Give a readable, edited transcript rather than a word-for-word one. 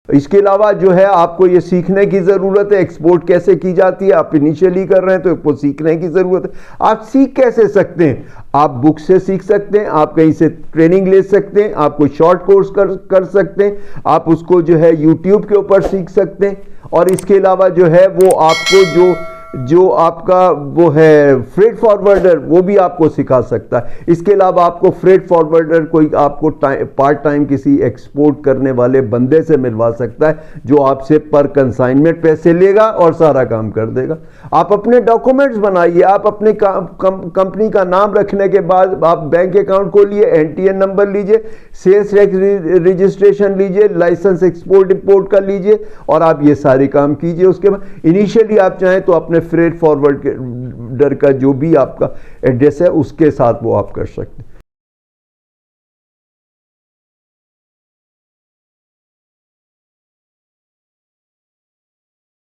इसके अलावा जो है आपको ये सीखने की ज़रूरत है एक्सपोर्ट कैसे की जाती है। आप इनिशियली कर रहे हैं तो आपको सीखने की ज़रूरत है। आप सीख कैसे सकते हैं? आप बुक से सीख सकते हैं, आप कहीं से ट्रेनिंग ले सकते हैं, आप कोई शॉर्ट कोर्स कर सकते हैं, आप उसको जो है यूट्यूब के ऊपर सीख सकते हैं। और इसके अलावा जो है वो आपको जो आपका वो है फ्रेट फॉरवर्डर, वो भी आपको सिखा सकता है। इसके अलावा आपको फ्रेट फॉरवर्डर कोई आपको पार्ट टाइम किसी एक्सपोर्ट करने वाले बंदे से मिलवा सकता है जो आपसे पर कंसाइनमेंट पैसे लेगा और सारा काम कर देगा। आप अपने डॉक्यूमेंट्स बनाइए, आप अपने कंपनी का नाम रखने के बाद आप बैंक अकाउंट खोलिए, एनटीएन नंबर लीजिए, सेल्स टैक्स रजिस्ट्रेशन लीजिए, लाइसेंस एक्सपोर्ट इंपोर्ट का लीजिए और आप ये सारे काम कीजिए। उसके बाद इनिशियली आप चाहें तो अपने फ्रेट फॉरवर्डर का जो भी आपका एड्रेस है उसके साथ वो आप कर सकते हैं।